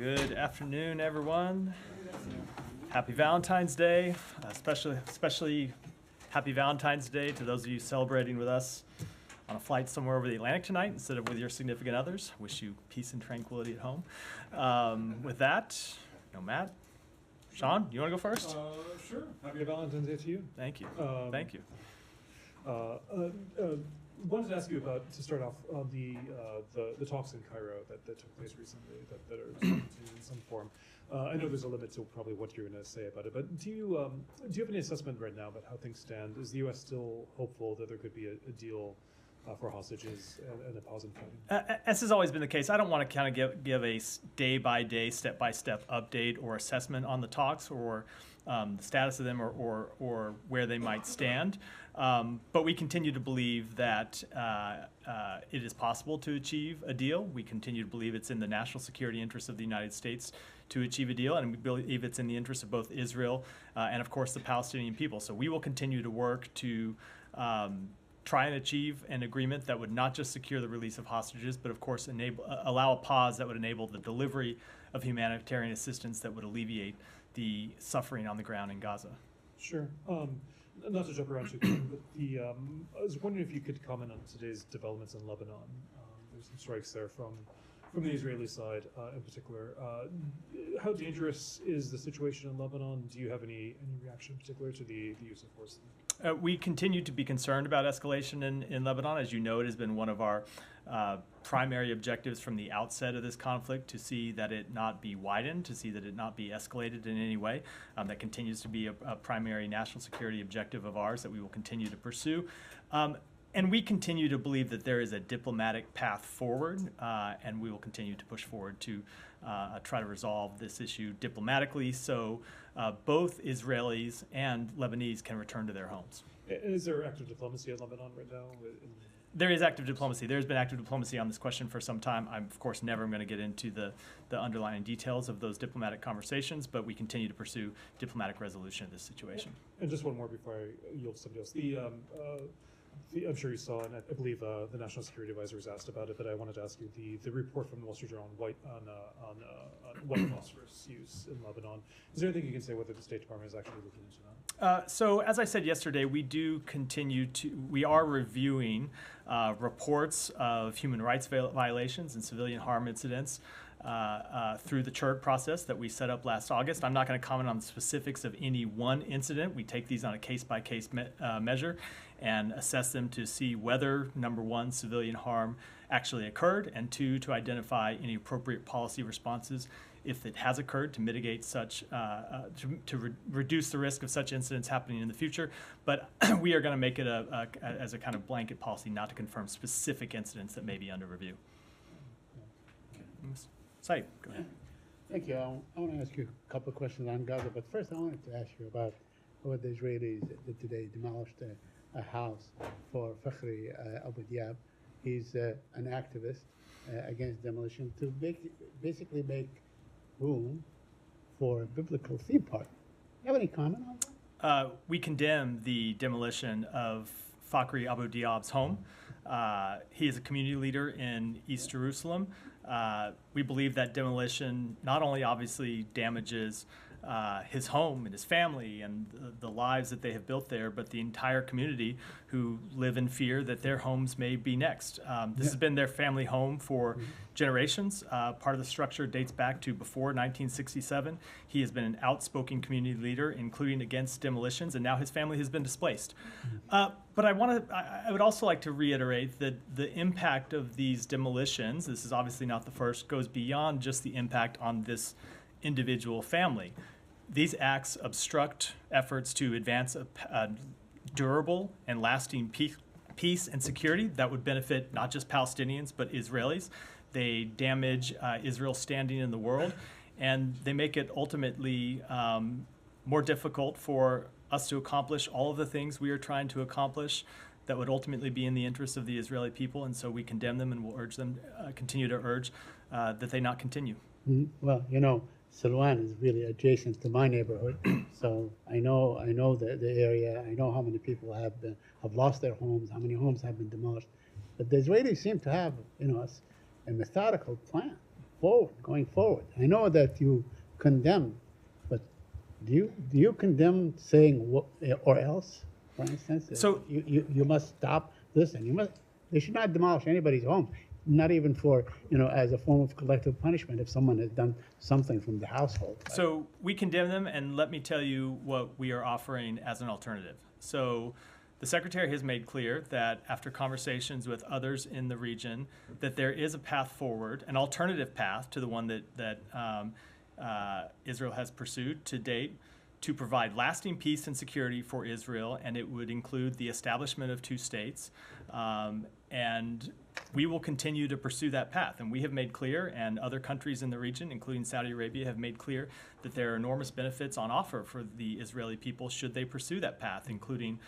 Good afternoon, everyone. Happy Valentine's Day, especially happy Valentine's Day to those of you celebrating with us on a flight somewhere over the Atlantic tonight instead of with your significant others. Wish you peace and tranquility at home. With that, Matt, Sean, you want to go first? Sure. Happy Valentine's Day to you. Thank you. Thank you. Wanted to ask you about, to start off, the talks in Cairo that took place recently that are in some form. I know there's a limit to probably what you're going to say about it, but do you have any assessment right now about how things stand? Is the U.S. still hopeful that there could be a deal for hostages and a pause in fighting? As has always been the case, I don't want to kind of give a day-by-day, step-by-step update or assessment on the talks or the status of them or where they might stand. But we continue to believe that it is possible to achieve a deal. We continue to believe it's in the national security interests of the United States to achieve a deal, and we believe it's in the interest of both Israel and, of course, the Palestinian people. So we will continue to work to try and achieve an agreement that would not just secure the release of hostages, but, of course, allow a pause that would enable the delivery of humanitarian assistance that would alleviate the suffering on the ground in Gaza. Sure. Not to jump around too quickly, but I was wondering if you could comment on today's developments in Lebanon. There's some strikes there from the Israeli side in particular. How dangerous is the situation in Lebanon? Do you have any reaction in particular to the use of force? We continue to be concerned about escalation in Lebanon. As you know, it has been one of our primary objectives from the outset of this conflict to see that it not be widened, to see that it not be escalated in any way. That continues to be a primary national security objective of ours that we will continue to pursue. And we continue to believe that there is a diplomatic path forward, and we will continue to push forward to try to resolve this issue diplomatically so both Israelis and Lebanese can return to their homes. Is there active diplomacy in Lebanon right now? There is active diplomacy. There's been active diplomacy on this question for some time. I'm, of course, never going to get into the underlying details of those diplomatic conversations, but we continue to pursue diplomatic resolution of this situation. And just one more before I yield to somebody else. I'm sure you saw, and I believe the National Security Advisor was asked about it, but I wanted to ask you the report from the Wall Street Journal on white phosphorus use in Lebanon. Is there anything you can say whether the State Department is actually looking into that? So, as I said yesterday, we are reviewing reports of human rights violations and civilian harm incidents through the CHERT process that we set up last August. I'm not going to comment on the specifics of any one incident. We take these on a case-by-case measure and assess them to see whether, number one, civilian harm actually occurred, and two, to identify any appropriate policy responses if it has occurred to mitigate such, to reduce the risk of such incidents happening in the future. But we are going to make it as a kind of blanket policy not to confirm specific incidents that may be under review. Saeed, go ahead. Thank you. I want to ask you a couple of questions on Gaza, but first I wanted to ask you about what the Israelis did today, demolished a house for Fakhri Abu Diab. He's an activist against demolition to basically make room for a biblical theme park. You have any comment on that? We condemn the demolition of Fakhri Abu Diab's home. He is a community leader in East Jerusalem. We believe that demolition not only obviously damages his home and his family and the lives that they have built there, but the entire community who live in fear that their homes may be next. This has been their family home for generations. Part of the structure dates back to before 1967. He has been an outspoken community leader, including against demolitions, and now his family has been displaced. But I would also like to reiterate that the impact of these demolitions, this is obviously not the first, goes beyond just the impact on this individual family. These acts obstruct efforts to advance a durable and lasting peace and security that would benefit not just Palestinians but Israelis. They damage Israel's standing in the world, and they make it ultimately more difficult for us to accomplish all of the things we are trying to accomplish that would ultimately be in the interest of the Israeli people. And so we condemn them and will urge them, continue to urge that they not continue. Mm-hmm. Well, you know, Silwan is really adjacent to my neighborhood, so I know the area. I know how many people have lost their homes, how many homes have been demolished. But the Israelis seem to have, a methodical plan going forward? I know that you condemn, but do you condemn saying or else, for instance? So- You must stop this, and they should not demolish anybody's home, not even for, as a form of collective punishment if someone has done something from the household. So we condemn them, and let me tell you what we are offering as an alternative. So the Secretary has made clear that after conversations with others in the region, that there is a path forward, an alternative path to the one that Israel has pursued to date, to provide lasting peace and security for Israel, and it would include the establishment of two states. And we will continue to pursue that path. And we have made clear, and other countries in the region, including Saudi Arabia, have made clear that there are enormous benefits on offer for the Israeli people should they pursue that path, including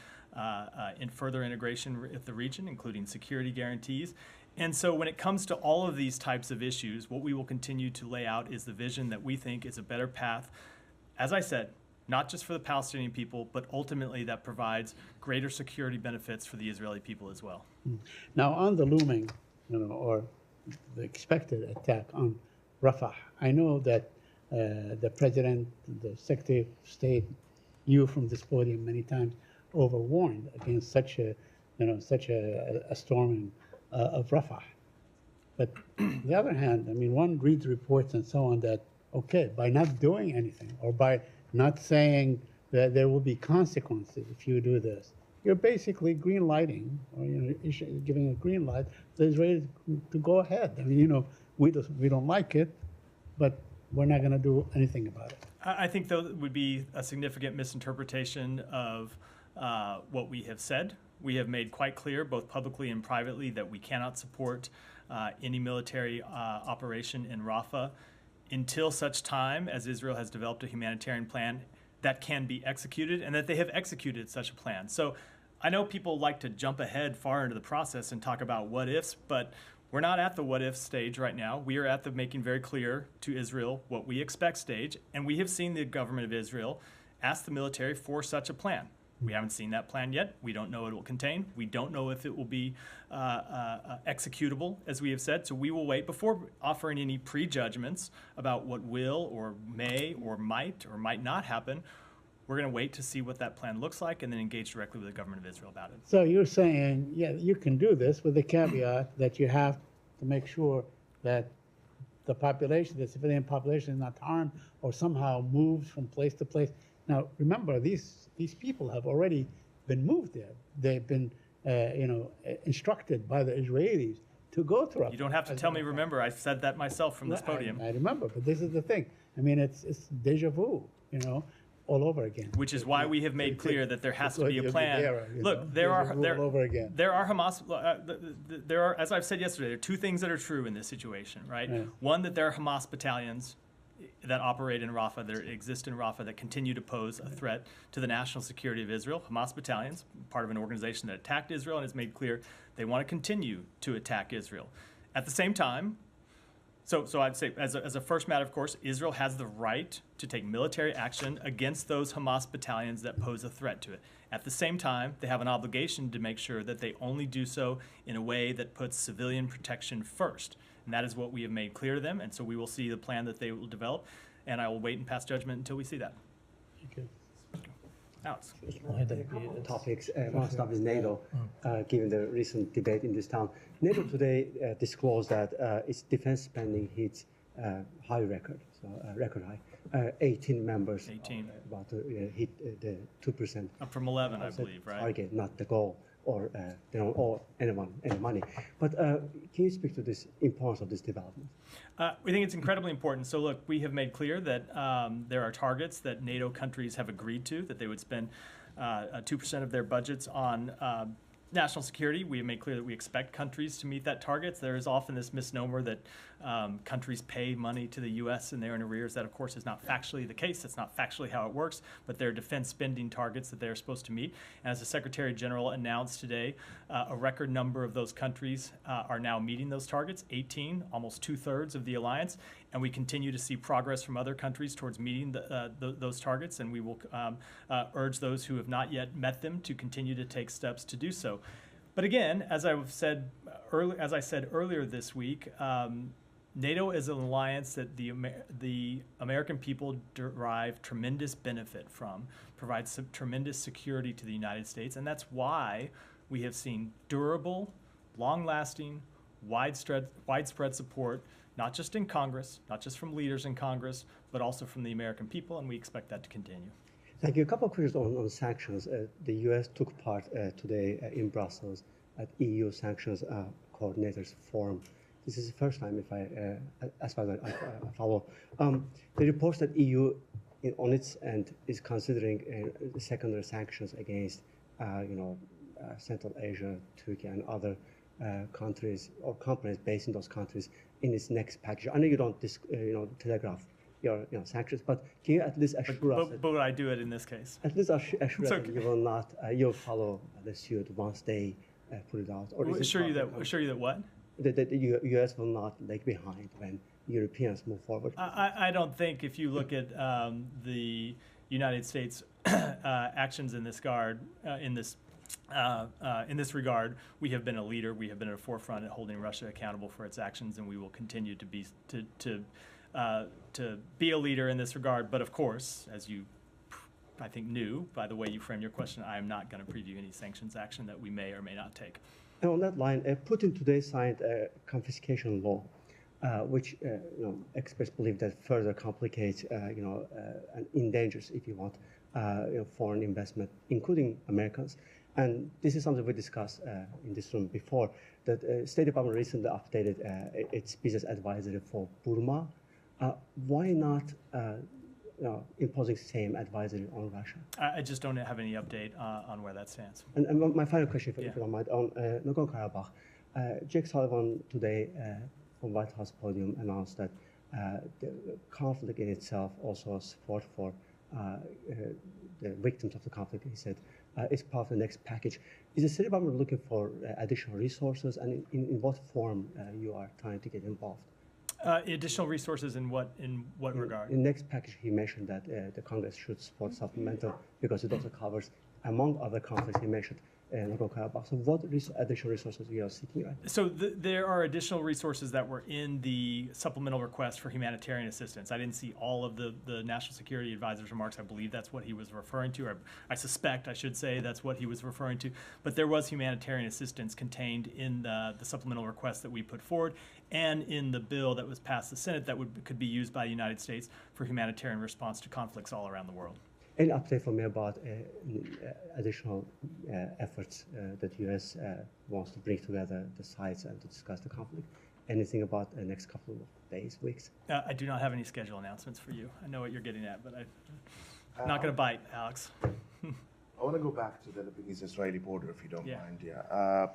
in further integration with the region, including security guarantees. And so when it comes to all of these types of issues, what we will continue to lay out is the vision that we think is a better path, as I said, not just for the Palestinian people, but ultimately that provides greater security benefits for the Israeli people as well. Now, on the looming, or the expected attack on Rafah, I know that the President, the Secretary of State, you from this podium many times overwarned against such a storming of Rafah. But on the other hand, I mean, one reads reports and so on that, okay, by not doing anything or by not saying that there will be consequences if you do this, you're basically green lighting, or giving a green light to Israel to go ahead. I mean, we don't like it, but we're not going to do anything about it. I think that would be a significant misinterpretation of what we have said. We have made quite clear, both publicly and privately, that we cannot support any military operation in Rafah until such time as Israel has developed a humanitarian plan that can be executed, and that they have executed such a plan. So I know people like to jump ahead far into the process and talk about what ifs, but we're not at the what if stage right now. We are at the making very clear to Israel what we expect stage, and we have seen the government of Israel ask the military for such a plan. We haven't seen that plan yet. We don't know what it will contain. We don't know if it will be executable, as we have said. So we will wait before offering any prejudgments about what will or may or might not happen. We're going to wait to see what that plan looks like and then engage directly with the government of Israel about it. So you're saying, yeah, you can do this with the caveat that you have to make sure that the population, the civilian population, is not harmed or somehow moves from place to place. Now, remember, these people have already been moved there. They've been, instructed by the Israelis to go to Rafah. You don't have to tell me, remember, I said that myself from this podium. I remember, but this is the thing. I mean, it's deja vu, all over again. Which is why we have made clear that there has to be a plan. Look, all over again. There are Hamas. There are, as I've said yesterday, there are two things that are true in this situation, right? Yeah. One, that there are Hamas battalions that operate in Rafah, that exist in Rafah, that continue to pose a threat to the national security of Israel. Hamas battalions, part of an organization that attacked Israel and has made clear they want to continue to attack Israel. At the same time, so I'd say, as a first matter, of course, Israel has the right to take military action against those Hamas battalions that pose a threat to it. At the same time, they have an obligation to make sure that they only do so in a way that puts civilian protection first. And that is what we have made clear to them. And so we will see the plan that they will develop. And I will wait and pass judgment until we see that. Okay. Alex. Topics. I'll start with NATO, given the recent debate in this town. NATO today disclosed that its defense spending hits high record, so record high. 18 members 18. About to hit the 2%. Up from 11, I believe, right? Target, not the goal, or they don't owe anyone any money. But can you speak to this importance of this development? We think it's incredibly important. So look, we have made clear that there are targets that NATO countries have agreed to, that they would spend 2% of their budgets on national security. We have made clear that we expect countries to meet that target. There is often this misnomer that countries pay money to the U.S. and they're in arrears. That, of course, is not factually the case. That's not factually how it works, but there are defense spending targets that they're supposed to meet. And as the Secretary General announced today, a record number of those countries are now meeting those targets, 18, almost 2/3 of the alliance. And we continue to see progress from other countries towards meeting those targets, and we will urge those who have not yet met them to continue to take steps to do so. But again, as I said earlier this week, NATO is an alliance that the American people derive tremendous benefit from, provides some tremendous security to the United States, and that's why we have seen durable, long-lasting, widespread support, not just in Congress, not just from leaders in Congress, but also from the American people, and we expect that to continue. Thank you. A couple of questions on sanctions. The U.S. took part today in Brussels at EU sanctions coordinators forum. This is the first time, if as far as I follow. The reports that EU, on its end, is considering secondary sanctions against, Central Asia, Turkey, and other countries or companies based in those countries in its next package. I know you don't, telegraph your sanctions, but can you at least assure us? But would I do it in this case? At least assure us okay. that you will not, you'll follow the suit once they put it out. Or Assure you that what? That the U.S. will not lag behind when Europeans move forward. I don't think if you look at the United States actions in this regard, we have been a leader. We have been at the forefront at holding Russia accountable for its actions, and we will continue to be a leader in this regard. But of course, as you, I think, knew by the way you framed your question, I am not going to preview any sanctions action that we may or may not take. And on that line, Putin today signed a confiscation law, which experts believe that further complicates, and endangers, if you want, foreign investment, including Americans. And this is something we discussed in this room before, that State Department recently updated its business advisory for Burma. Why not imposing same advisory on Russia? I just don't have any update on where that stands. And my final question, if you don't mind, on Nagorno-Karabakh. Jake Sullivan today from White House podium announced that the conflict in itself, also support for the victims of the conflict, he said, is part of the next package. Is the State Department looking for additional resources, and in what form you are trying to get involved? Additional resources in what regard? In the next package, he mentioned that the Congress should support supplemental because it also covers, among other conflicts, he mentioned Nagorno-Karabakh. So what additional resources we are seeking right now? So there are additional resources that were in the supplemental request for humanitarian assistance. I didn't see all of the National Security Advisor's remarks. I believe that's what he was referring to, or I suspect, I should say, that's what he was referring to. But there was humanitarian assistance contained in the supplemental request that we put forward, and in the bill that was passed the Senate that could be used by the United States for humanitarian response to conflicts all around the world. Any update from you about additional efforts that U.S. wants to bring together the sides and to discuss the conflict? Anything about the next couple of days, weeks? I do not have any schedule announcements for you. I know what you're getting at, but I'm not going to bite, Alex. I want to go back to the Lebanese-Israeli border, if you don't mind.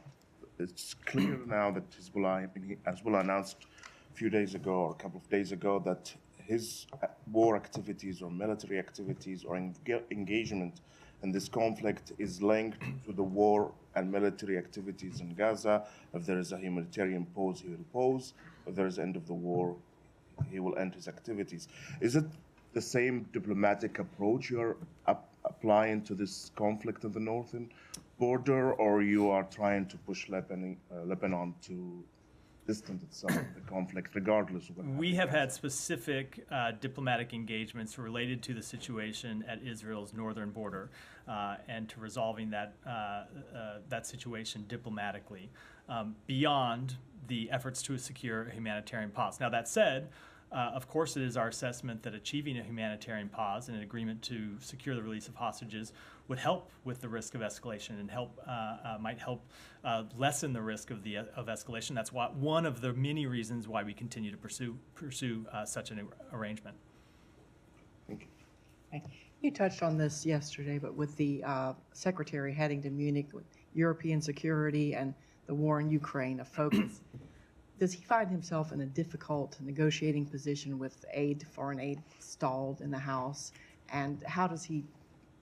It's clear now that Hezbollah announced a few days ago, or a couple of days ago, that his war activities or military activities or engagement in this conflict is linked to the war and military activities in Gaza. If there is a humanitarian pause, he will pause. If there is end of the war, he will end his activities. Is it the same diplomatic approach you're applying to this conflict in the northern border, or you are trying to push Lebanon to distance itself from the conflict, regardless of what happens? We have had specific diplomatic engagements related to the situation at Israel's northern border and to resolving that situation diplomatically beyond the efforts to secure a humanitarian pause. Now, that said, of course, it is our assessment that achieving a humanitarian pause and an agreement to secure the release of hostages would help with the risk of escalation and might help lessen the risk of escalation. That's one of the many reasons why we continue to pursue such an arrangement. Thank you. Okay. You touched on this yesterday, but with the Secretary heading to Munich with European security and the war in Ukraine, a focus. Does he find himself in a difficult negotiating position with foreign aid stalled in the House? And how does he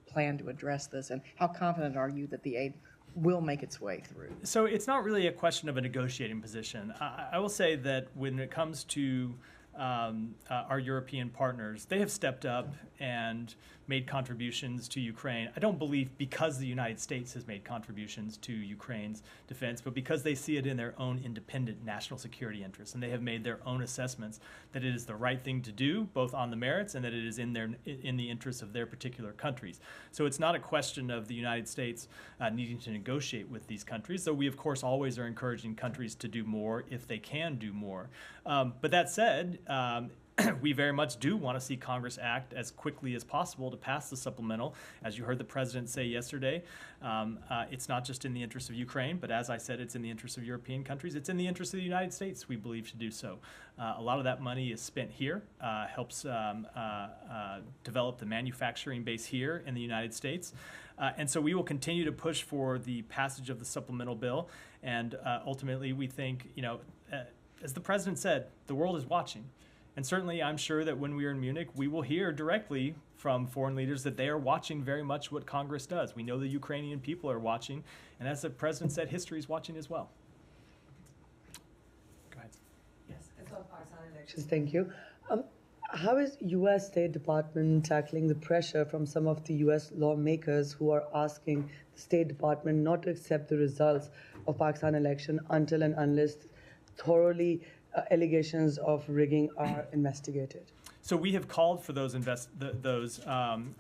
plan to address this? And how confident are you that the aid will make its way through? So it's not really a question of a negotiating position. I will say that when it comes to our European partners, they have stepped up and made contributions to Ukraine. I don't believe because the United States has made contributions to Ukraine's defense, but because they see it in their own independent national security interests, and they have made their own assessments that it is the right thing to do, both on the merits and that it is in the interests of their particular countries. So it's not a question of the United States needing to negotiate with these countries, though we of course always are encouraging countries to do more if they can do more. But that said, we very much do want to see Congress act as quickly as possible to pass the supplemental. As you heard the president say yesterday, it's not just in the interest of Ukraine, but as I said, it's in the interest of European countries. It's in the interest of the United States, we believe, to do so. A lot of that money is spent here, helps develop the manufacturing base here in the United States. And so we will continue to push for the passage of the supplemental bill. And ultimately, we think, as the president said, the world is watching. And certainly, I'm sure that when we are in Munich, we will hear directly from foreign leaders that they are watching very much what Congress does. We know the Ukrainian people are watching. And as the president said, history is watching as well. Go ahead. Yes, it's on Pakistan elections. Thank you. How is U.S. State Department tackling the pressure from some of the U.S. lawmakers who are asking the State Department not to accept the results of Pakistan election until and unless thoroughly allegations of rigging are investigated? So we have called for those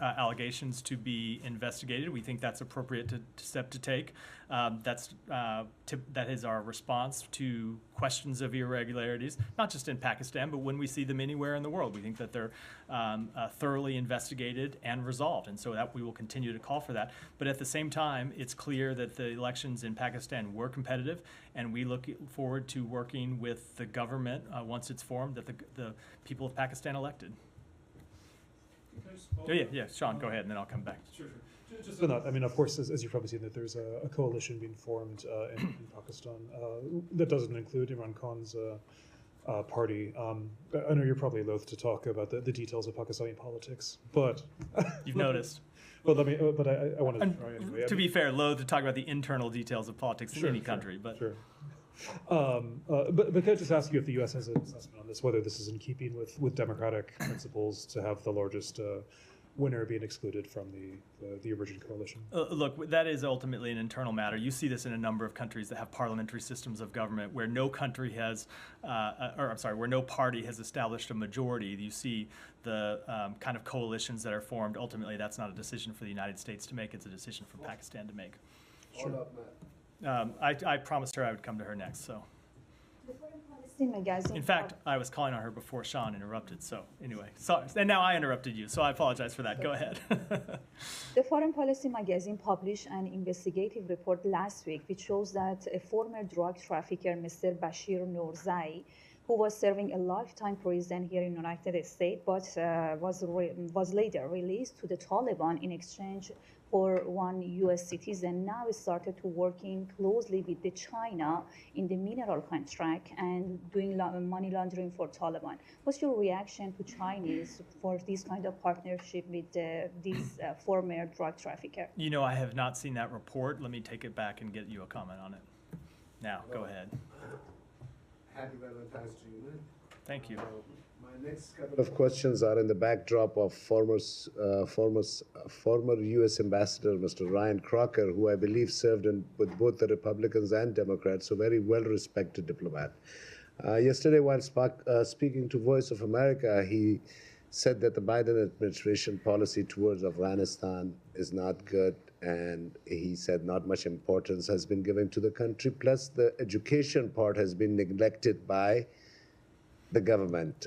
allegations to be investigated. We think that's appropriate step to take. That is our response to questions of irregularities, not just in Pakistan, but when we see them anywhere in the world. We think that they're thoroughly investigated and resolved, and so that we will continue to call for that. But at the same time, it's clear that the elections in Pakistan were competitive, and we look forward to working with the government once it's formed that the people of Pakistan elected. Oh, yeah, Sean, go ahead, and then I'll come back. Sure. Just on that, I mean, of course, as you've probably seen, that there's a coalition being formed in Pakistan that doesn't include Imran Khan's party. I know you're probably loath to talk about the details of Pakistani politics, but you've noticed. But I want to try anyway. To be fair, loath to talk about the internal details of politics in any country, but. Sure. But can I just ask you if the U.S. has an assessment on this, whether this is in keeping with democratic principles to have the largest winner being excluded from the emerging coalition? Look, that is ultimately an internal matter. You see this in a number of countries that have parliamentary systems of government where no country has, where no party has established a majority. You see the kind of coalitions that are formed. Ultimately, that's not a decision for the United States to make. It's a decision for Pakistan to make. Sure. I promised her I would come to her next, so. In fact, I was calling on her before Sean interrupted, so anyway. Sorry, and now I interrupted you, so I apologize for that. Go ahead. The Foreign Policy magazine published an investigative report last week which shows that a former drug trafficker, Mr. Bashir Noorzai, who was serving a lifetime prison here in the United States, but was later released to the Taliban in exchange for one U.S. citizen, now started to working closely with the China in the mineral contract and doing money laundering for Taliban. What's your reaction to Chinese for this kind of partnership with this former drug trafficker? I have not seen that report. Let me take it back and get you a comment on it. Now, go ahead. Happy Valentine's to you, man. Thank you. My next couple of questions are in the backdrop of former U.S. Ambassador, Mr. Ryan Crocker, who I believe served with both the Republicans and Democrats, so very well-respected diplomat. Yesterday, while speaking to Voice of America, he said that the Biden administration policy towards Afghanistan is not good, and he said not much importance has been given to the country, plus the education part has been neglected by the government.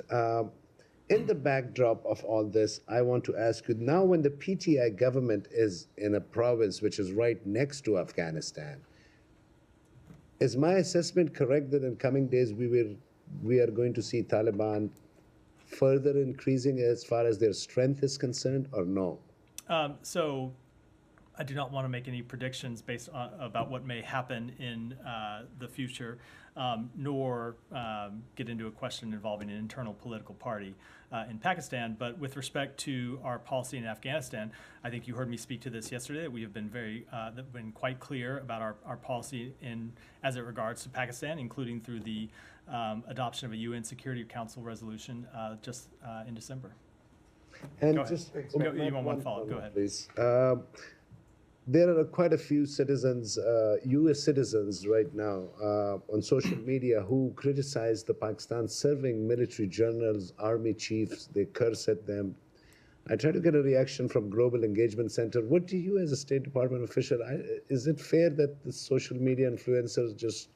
In the backdrop of all this, I want to ask you, now when the PTI government is in a province which is right next to Afghanistan, is my assessment correct that in coming days we are going to see Taliban further increasing as far as their strength is concerned, or no? So I do not want to make any predictions based on about what may happen in the future, nor get into a question involving an internal political party in Pakistan. But with respect to our policy in Afghanistan, I think you heard me speak to this yesterday. We have been been quite clear about our policy as it regards to Pakistan, including through the adoption of a UN Security Council resolution just in December. And Go ahead. just You want one follow-up? Go ahead. please. There are quite a few citizens, U.S. citizens right now on social media who criticize the Pakistan serving military generals, army chiefs. They curse at them. I try to get a reaction from Global Engagement Center. What do you, as a State Department official, is it fair that the social media influencers just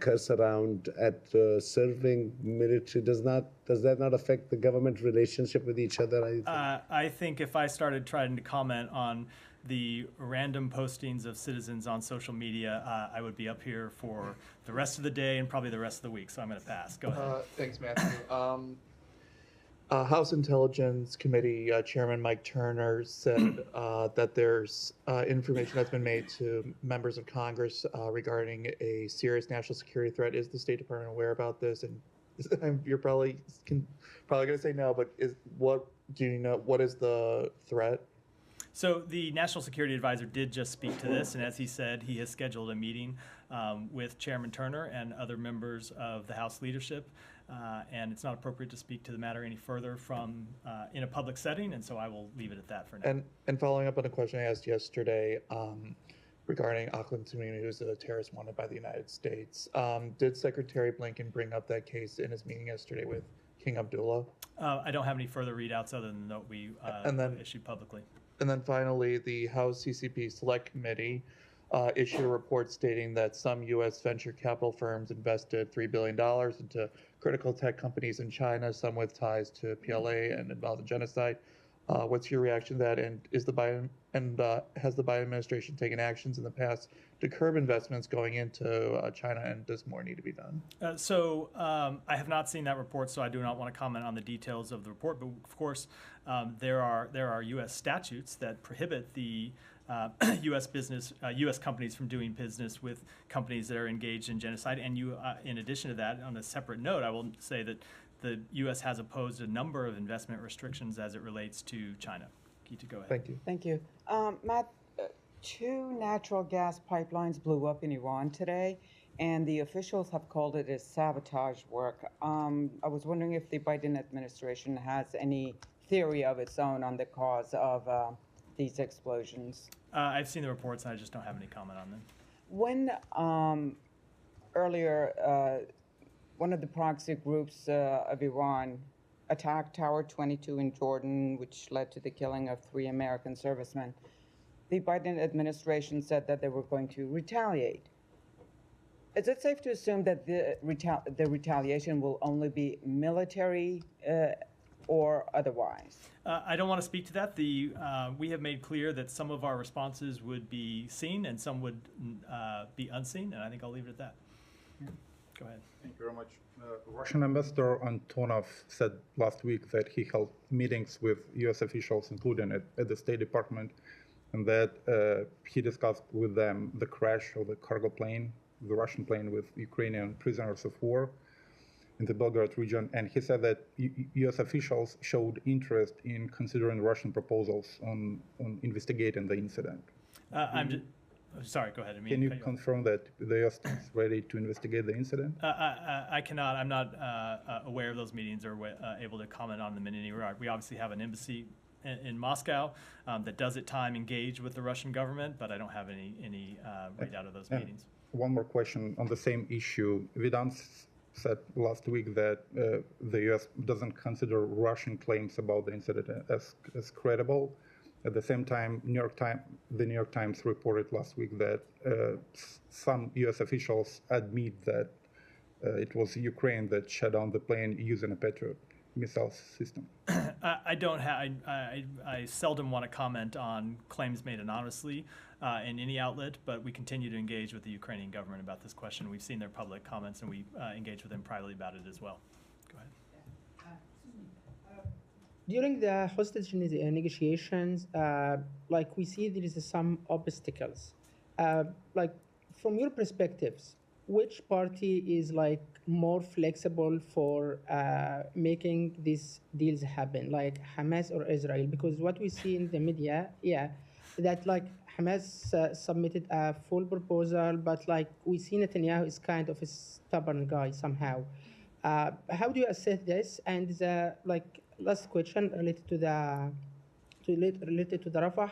curse around at serving military? Does that not affect the government relationship with each other? I think if I started trying to comment on the random postings of citizens on social media, I would be up here for the rest of the day and probably the rest of the week. So I'm going to pass. Go ahead. Thanks, Matthew. House Intelligence Committee Chairman Mike Turner said that there's information that's been made to members of Congress regarding a serious national security threat. Is the State Department aware about this? And you're probably going to say no, but what do you know? What is the threat? So the National Security Advisor did just speak to this, and as he said, he has scheduled a meeting with Chairman Turner and other members of the House leadership, and it's not appropriate to speak to the matter any further from in a public setting, and so I will leave it at that for now. And following up on a question I asked yesterday regarding Ahmed Tamimi, who's a terrorist wanted by the United States, did Secretary Blinken bring up that case in his meeting yesterday with King Abdullah? I don't have any further readouts other than what we issued publicly. And then finally, the House CCP Select Committee issued a report stating that some U.S. venture capital firms invested $3 billion into critical tech companies in China, some with ties to PLA and involved in genocide. What's your reaction to that? And has the Biden administration taken actions in the past to curb investments going into China, and does more need to be done? I have not seen that report, so I do not want to comment on the details of the report. But of course, there are U.S. statutes that prohibit the U.S. companies from doing business with companies that are engaged in genocide. And in addition to that, on a separate note, I will say that the U.S. has opposed a number of investment restrictions as it relates to China. Geeta, go ahead. Thank you. Thank you. Matt, 2 natural gas pipelines blew up in Iran today, and the officials have called it as sabotage work. I was wondering if the Biden administration has any theory of its own on the cause of these explosions. I've seen the reports, and I just don't have any comment on them. When earlier, one of the proxy groups of Iran attacked Tower 22 in Jordan, which led to the killing of 3 American servicemen, the Biden administration said that they were going to retaliate. Is it safe to assume that the retaliation will only be military or otherwise? I don't want to speak to that. We have made clear that some of our responses would be seen and some would be unseen, and I think I'll leave it at that. Yeah. Go ahead. Thank you very much. Russian Ambassador Antonov said last week that he held meetings with U.S. officials, including at the State Department, and that he discussed with them the crash of the cargo plane, the Russian plane with Ukrainian prisoners of war in the Belgorod region. And he said that U.S. officials showed interest in considering Russian proposals on investigating the incident. Sorry, go ahead. Can you confirm that the U.S. is ready to investigate the incident? I cannot. I'm not aware of those meetings or able to comment on them in any regard. We obviously have an embassy in Moscow that does at time engage with the Russian government, but I don't have any readout of those meetings. One more question on the same issue. Vedant said last week that the U.S. doesn't consider Russian claims about the incident as credible. At the same time, the New York Times reported last week that some U.S. officials admit that it was Ukraine that shut down the plane using a Patriot missile system. I seldom want to comment on claims made anonymously in any outlet, but we continue to engage with the Ukrainian government about this question. We've seen their public comments, and we engage with them privately about it as well. Go ahead. during the hostage negotiations, like we see there is some obstacles. Like from your perspectives, which party is like more flexible for making these deals happen, like Hamas or Israel? Because what we see in the media, that like Hamas submitted a full proposal, but like we see Netanyahu is kind of a stubborn guy somehow. How do you assess this? And the like last question related to the Rafah.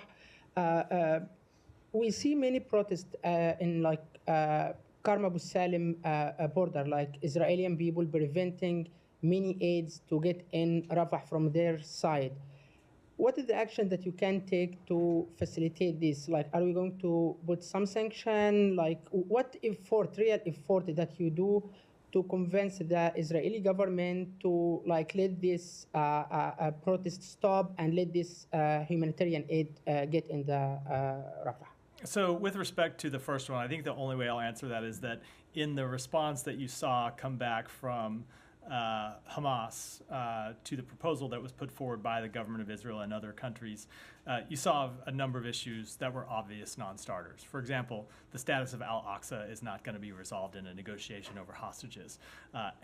We see many protests in like Karm Abu Salim border, like Israeli people preventing many aids to get in Rafah from their side. What is the action that you can take to facilitate this? Like, are we going to put some sanction? Like, what real effort that you do to convince the Israeli government to like let this protest stop and let this humanitarian aid get in the Rafah? So with respect to the first one, I think the only way I'll answer that is that in the response that you saw come back from Hamas to the proposal that was put forward by the government of Israel and other countries, you saw a number of issues that were obvious non-starters. For example, the status of Al-Aqsa is not going to be resolved in a negotiation over hostages.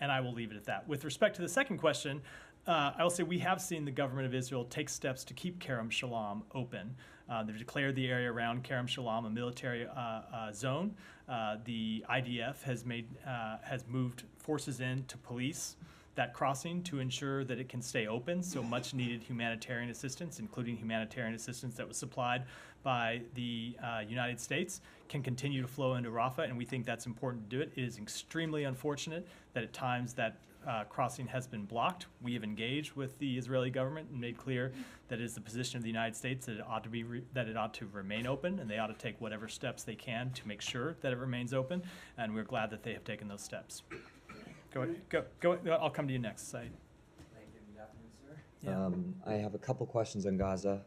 And I will leave it at that. With respect to the second question, I will say we have seen the government of Israel take steps to keep Kerem Shalom open. They've declared the area around Kerem Shalom a military zone. The IDF has moved forces in to police that crossing to ensure that it can stay open. So much needed humanitarian assistance, including humanitarian assistance that was supplied by the United States, can continue to flow into Rafah, and we think that's important to do it. It is extremely unfortunate that at times that crossing has been blocked. We have engaged with the Israeli government and made clear that it is the position of the United States that it ought to be that it ought to remain open, and they ought to take whatever steps they can to make sure that it remains open. And we're glad that they have taken those steps. Go. I'll come to you next, Saeed. Thank you. Good afternoon, sir. I have a couple questions on Gaza.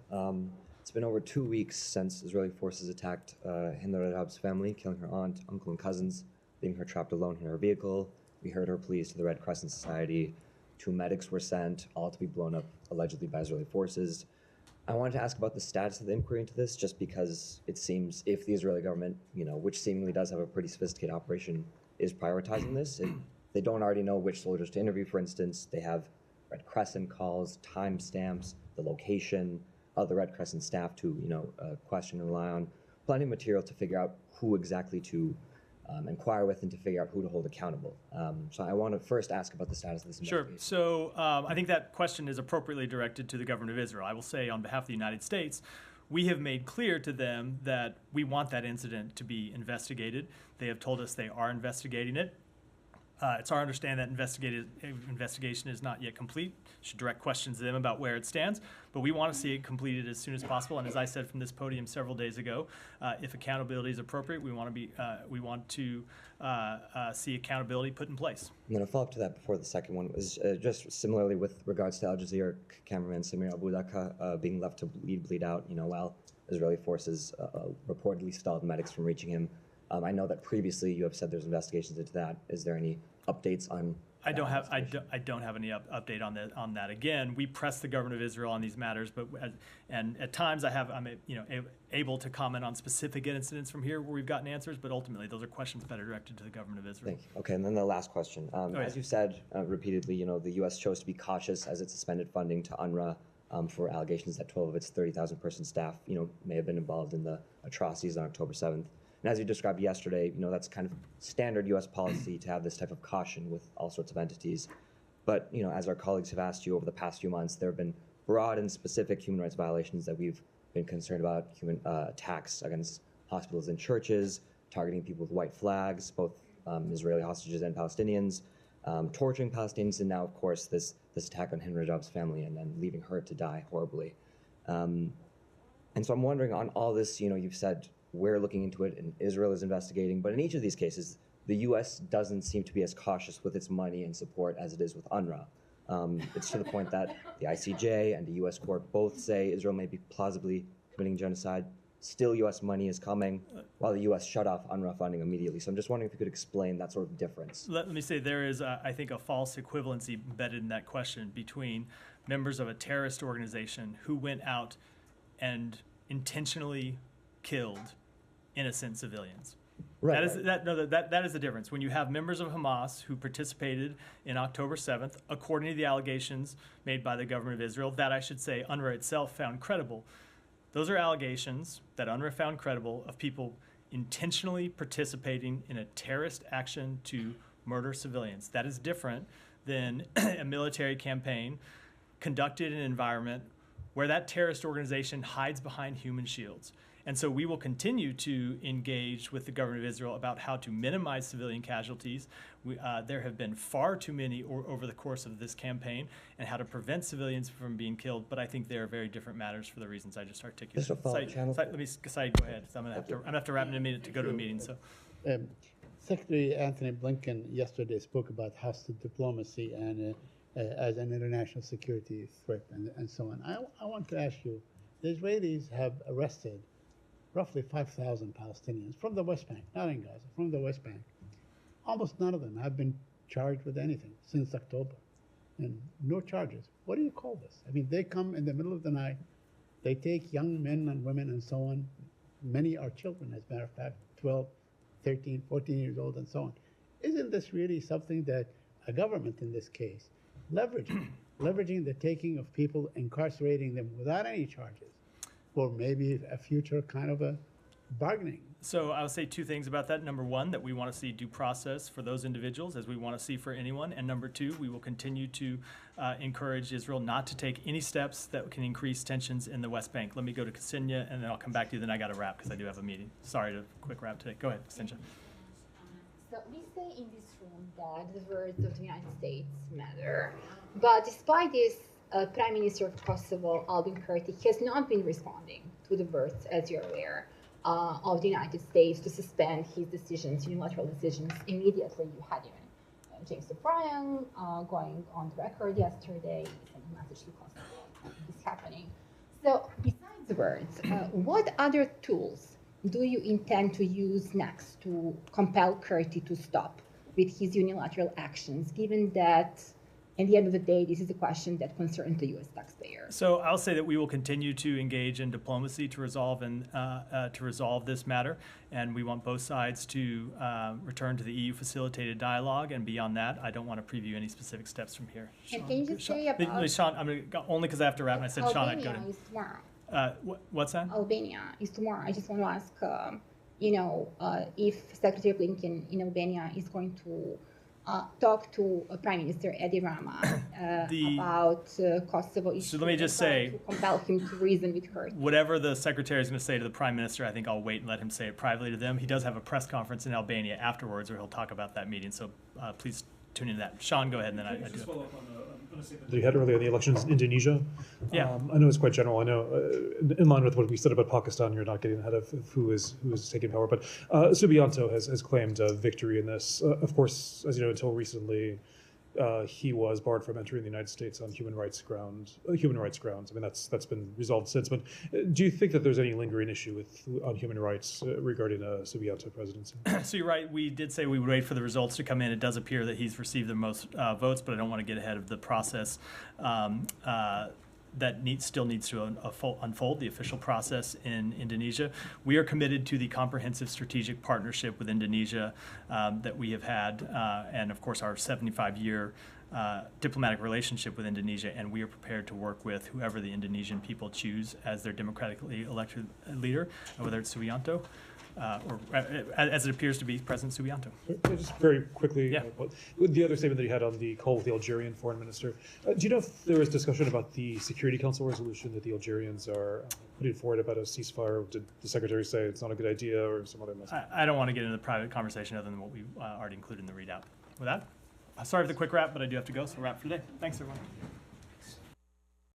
It's been over 2 weeks since Israeli forces attacked Hind al-Rajab's family, killing her aunt, uncle, and cousins, leaving her trapped alone in her vehicle. We heard her pleas to the Red Crescent Society. 2 medics were sent, all to be blown up allegedly by Israeli forces. I wanted to ask about the status of the inquiry into this, just because it seems if the Israeli government, which seemingly does have a pretty sophisticated operation, is prioritizing this, they don't already know which soldiers to interview, for instance. They have Red Crescent calls, timestamps, the location of the Red Crescent staff to, question and rely on. Plenty of material to figure out who exactly to inquire with and to figure out who to hold accountable. So I want to first ask about the status of this investigation. Sure. So I think that question is appropriately directed to the government of Israel. I will say on behalf of the United States, we have made clear to them that we want that incident to be investigated. They have told us they are investigating it. It's our understanding that investigation is not yet complete. Should direct questions to them about where it stands, but we want to see it completed as soon as possible. And as I said from this podium several days ago, if accountability is appropriate, we want to see accountability put in place. I'm going to follow up to that before the second one. Was just similarly with regards to Al Jazeera cameraman Samir Abu Daqqa being left to bleed out, while Israeli forces reportedly stalled medics from reaching him. I know that previously you have said there's investigations into that. Is there any updates on? I don't have any update on that. Again, we press the government of Israel on these matters, and at times I'm able to comment on specific incidents from here where we've gotten answers, but ultimately those are questions better directed to the government of Israel. Thank you. Okay, and then the last question. As you said repeatedly, the U.S. chose to be cautious as it suspended funding to UNRWA for allegations that 12 of its 30,000-person staff, may have been involved in the atrocities on October 7th. And as you described yesterday, that's kind of standard U.S. policy to have this type of caution with all sorts of entities. But, as our colleagues have asked you over the past few months, there have been broad and specific human rights violations that we've been concerned about, human attacks against hospitals and churches, targeting people with white flags, both Israeli hostages and Palestinians, torturing Palestinians, and now, of course, this attack on Hind Rajab's family and then leaving her to die horribly. And so I'm wondering, on all this, you've said we're looking into it and Israel is investigating, but in each of these cases, the U.S. doesn't seem to be as cautious with its money and support as it is with UNRWA. It's to the point that the ICJ and the U.S. court both say Israel may be plausibly committing genocide. still U.S. money is coming, while the U.S. shut off UNRWA funding immediately. So I'm just wondering if you could explain that sort of difference. Let me say there is, I think, a false equivalency embedded in that question between members of a terrorist organization who went out and intentionally killed innocent civilians. Right, That is the difference. When you have members of Hamas who participated in October 7th, according to the allegations made by the government of Israel, that I should say UNRWA itself found credible. Those are allegations that UNRWA found credible of people intentionally participating in a terrorist action to murder civilians. That is different than a military campaign conducted in an environment where that terrorist organization hides behind human shields. And so we will continue to engage with the government of Israel about how to minimize civilian casualties. There have been far too many over the course of this campaign, and how to prevent civilians from being killed. But I think they are very different matters for the reasons I just articulated. Let me, Saeed, go ahead. I'm going to have to wrap in a minute to go to a meeting. So, Secretary Anthony Blinken yesterday spoke about hostile diplomacy and as an international security threat and so on. I want to ask you, the Israelis have arrested roughly 5,000 Palestinians from the West Bank, not in Gaza, from the West Bank. Almost none of them have been charged with anything since October, and no charges. What do you call this? I mean, they come in the middle of the night, they take young men and women and so on. Many are children, as a matter of fact, 12, 13, 14 years old and so on. Isn't this really something that a government in this case, leveraging the taking of people, incarcerating them without any charges, or maybe a future kind of a bargaining? So I'll say two things about that. Number one, that we want to see due process for those individuals, as we want to see for anyone. And number two, we will continue to encourage Israel not to take any steps that can increase tensions in the West Bank. Let me go to Ksenia, and then I'll come back to you. Then I got to wrap because I do have a meeting. Sorry to quick wrap today. Go ahead, Ksenia. So we say in this room that the words of the United States matter. But despite this, Prime Minister of Kosovo, Albin Kurti, has not been responding to the words, as you're aware, of the United States to suspend his decisions, unilateral decisions, immediately. You had even James O'Brien going on the record yesterday, sending a message to Kosovo. It's happening. So besides the words, what other tools do you intend to use next to compel Kurti to stop with his unilateral actions, given that at the end of the day, this is a question that concerns the U.S. taxpayer? So I'll say that we will continue to engage in diplomacy to resolve this matter, and we want both sides to return to the EU facilitated dialogue. And beyond that, I don't want to preview any specific steps from here. And can you just say about Sean? I'm going to only because I have to wrap. And I said Sean, I'd go to. Albania is tomorrow. What's that? Albania is tomorrow. I just want to ask, if Secretary Blinken in Albania is going to talk to Prime Minister Edi Rama about Kosovo issues. So let me just say, to compel him to reason with her. Whatever the Secretary is going to say to the Prime Minister, I think I'll wait and let him say it privately to them. He does have a press conference in Albania afterwards where he'll talk about that meeting. So please tune into that. Sean, go ahead, and then I do. Follow up on a statement that you had earlier on the elections in Indonesia. Yeah. I know it's quite general. I know in line with what we said about Pakistan, you're not getting ahead of who is taking power. But Subianto has claimed victory in this. Of course, as you know, until recently, he was barred from entering the United States on human rights grounds. I mean, that's been resolved since. But do you think that there's any lingering issue on human rights regarding a Subianto presidency? So you're right. We did say we would wait for the results to come in. It does appear that he's received the most votes, but I don't want to get ahead of the process. That still needs to unfold, the official process in Indonesia. We are committed to the comprehensive strategic partnership with Indonesia that we have had, and of course our 75-year diplomatic relationship with Indonesia, and we are prepared to work with whoever the Indonesian people choose as their democratically elected leader, whether it's Subianto or as it appears to be President Subianto. Just very quickly, the other statement that you had on the call with the Algerian foreign minister, do you know if there was discussion about the Security Council resolution that the Algerians are putting forward about a ceasefire? Did the secretary say it's not a good idea or some other message? I don't want to get into the private conversation other than what we already included in the readout. With that, sorry for the quick wrap, but I do have to go, so wrap for today. Thanks, everyone.